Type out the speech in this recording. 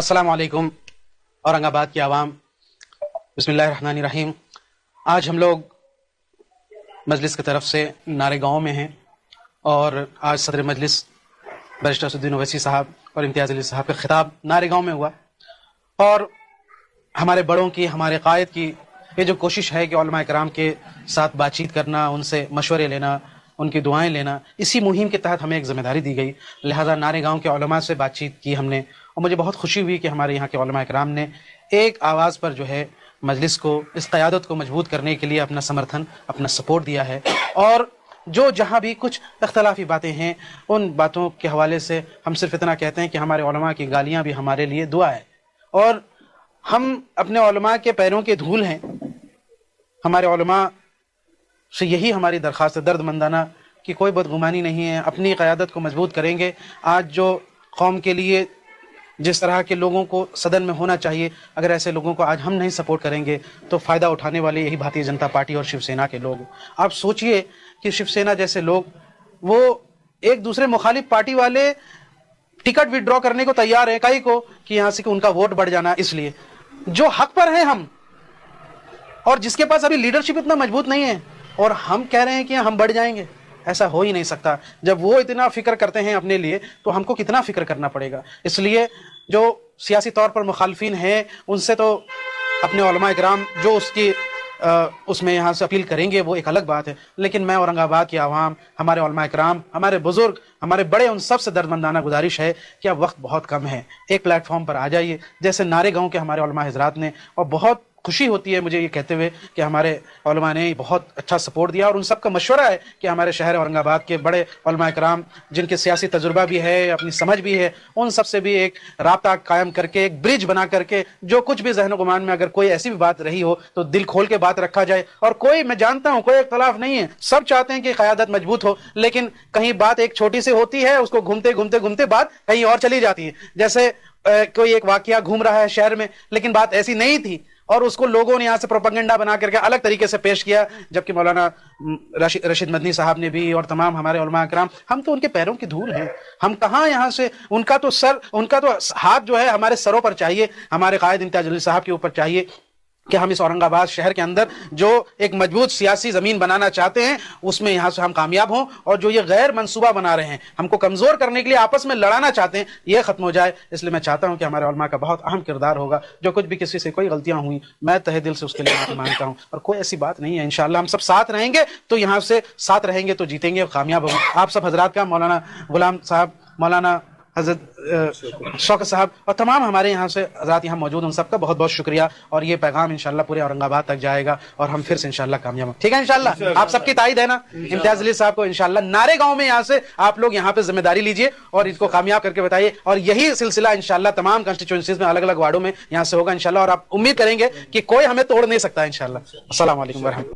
السلام علیکم اورنگ آباد کی عوام، بسم اللہ الرحمن الرحیم۔ آج ہم لوگ مجلس کی طرف سے نارے گاؤں میں ہیں اور آج صدر مجلس بیرسٹر اسدالدین اویسی صاحب اور امتیاز علی صاحب کا خطاب نارے گاؤں میں ہوا، اور ہمارے بڑوں کی، ہمارے قائد کی یہ جو کوشش ہے کہ علماء کرام کے ساتھ بات چیت کرنا، ان سے مشورے لینا، ان کی دعائیں لینا، اسی مہم کے تحت ہمیں ایک ذمہ داری دی گئی، لہذا نارے گاؤں کے علماء سے بات چیت کی ہم نے، اور مجھے بہت خوشی ہوئی کہ ہمارے یہاں کے علماء کرام نے ایک آواز پر جو ہے مجلس کو، اس قیادت کو مضبوط کرنے کے لیے اپنا سمرتھن، اپنا سپورٹ دیا ہے، اور جو جہاں بھی کچھ اختلافی باتیں ہیں ان باتوں کے حوالے سے ہم صرف اتنا کہتے ہیں کہ ہمارے علماء کی گالیاں بھی ہمارے لیے دعا ہے، اور ہم اپنے علماء کے پیروں کے دھول ہیں۔ ہمارے علماء سے یہی ہماری درخواست ہے، درد مندانہ، کہ کوئی بدگمانی نہیں ہے، اپنی قیادت کو مضبوط کریں گے۔ آج جو قوم کے لیے جس طرح کے لوگوں کو صدر میں ہونا چاہیے، اگر ایسے لوگوں کو آج ہم نہیں سپورٹ کریں گے تو فائدہ اٹھانے والے یہی بھارتیہ جنتا پارٹی اور شیو سینا کے لوگ۔ آپ سوچئے کہ شیو سینا جیسے لوگ، وہ ایک دوسرے مخالف پارٹی والے ٹکٹ وڈرا کرنے کو تیار ہے، کئی کو کہ یہاں سے کہ ان کا ووٹ بڑھ جانا، اس لیے جو حق پر ہیں ہم، اور جس کے پاس ابھی لیڈرشپ اتنا مضبوط نہیں ہے، اور ہم کہہ رہے ہیں کہ ہم بڑھ جائیں گے، ایسا ہو ہی نہیں سکتا۔ جب وہ اتنا فکر کرتے ہیں اپنے لیے تو ہم کو کتنا فکر کرنا پڑے گا۔ اس لیے جو سیاسی طور پر مخالفین ہیں ان سے تو اپنے علماء کرام جو اس میں یہاں سے اپیل کریں گے وہ ایک الگ بات ہے، لیکن میں اورنگ آباد کی عوام، ہمارے علماء کرام، ہمارے بزرگ، ہمارے بڑے، ان سب سے دردمندانہ گزارش ہے کہ اب وقت بہت کم ہے، ایک پلیٹ فارم پر آ جائیے، جیسے نارے گاؤں کے ہمارے علماء حضرات نے، اور بہت خوشی ہوتی ہے مجھے یہ کہتے ہوئے کہ ہمارے علماء نے بہت اچھا سپورٹ دیا، اور ان سب کا مشورہ ہے کہ ہمارے شہر اورنگ آباد کے بڑے علماء کرام جن کے سیاسی تجربہ بھی ہے، اپنی سمجھ بھی ہے، ان سب سے بھی ایک رابطہ قائم کر کے، ایک برج بنا کر کے، جو کچھ بھی ذہن و گمان میں اگر کوئی ایسی بھی بات رہی ہو تو دل کھول کے بات رکھا جائے، اور کوئی، میں جانتا ہوں کوئی اختلاف نہیں ہے، سب چاہتے ہیں کہ قیادت مضبوط ہو، لیکن کہیں بات ایک چھوٹی سی ہوتی ہے، اس کو گھومتے بات کہیں اور چلی جاتی ہے، جیسے کوئی ایک واقعہ گھوم رہا ہے شہر میں لیکن بات ایسی نہیں تھی، اور اس کو لوگوں نے یہاں سے پروپیگنڈا بنا کر کے الگ طریقے سے پیش کیا، جبکہ مولانا رشید مدنی صاحب نے بھی اور تمام ہمارے علماء کرام، ہم تو ان کے پیروں کی دھول ہیں، ہم کہاں یہاں سے، ان کا تو ہاتھ جو ہے ہمارے سروں پر چاہیے، ہمارے قائد امتیاز علی صاحب کے اوپر چاہیے کہ ہم اس اورنگ آباد شہر کے اندر جو ایک مضبوط سیاسی زمین بنانا چاہتے ہیں اس میں یہاں سے ہم کامیاب ہوں، اور جو یہ غیر منصوبہ بنا رہے ہیں، ہم کو کمزور کرنے کے لیے آپس میں لڑانا چاہتے ہیں، یہ ختم ہو جائے۔ اس لیے میں چاہتا ہوں کہ ہمارے علماء کا بہت اہم کردار ہوگا، جو کچھ بھی کسی سے کوئی غلطیاں ہوئیں میں تہہ دل سے اس کے لیے معافی مانگتا ہوں، اور کوئی ایسی بات نہیں ہے، انشاءاللہ ہم سب ساتھ رہیں گے تو یہاں سے ساتھ رہیں گے تو جیتیں گے اور کامیاب ہوں گے۔ آپ سب حضرات کا، مولانا غلام صاحب، مولانا حضرت شوکت صاحب اور تمام ہمارے یہاں سے حضرات یہاں موجود، ان سب کا بہت بہت شکریہ، اور یہ پیغام انشاءاللہ پورے اورنگ آباد تک جائے گا اور ہم پھر سے انشاءاللہ کامیاب ہوں، ٹھیک ہے انشاءاللہ؟ آپ سب کی تائید ہے نا؟ امتیاز علی صاحب کو انشاءاللہ نارے گاؤں میں یہاں سے آپ لوگ یہاں پہ ذمہ داری لیجئے اور ان کو کامیاب کر کے بتائیے، اور یہی سلسلہ انشاءاللہ تمام کنسٹیچوئنسیز میں، الگ الگ وارڈوں میں یہاں سے ہوگا انشاءاللہ، اور آپ امید کریں گے کہ کوئی ہمیں توڑ نہیں سکتا انشاءاللہ۔ السلام علیکم ورحمۃ اللہ۔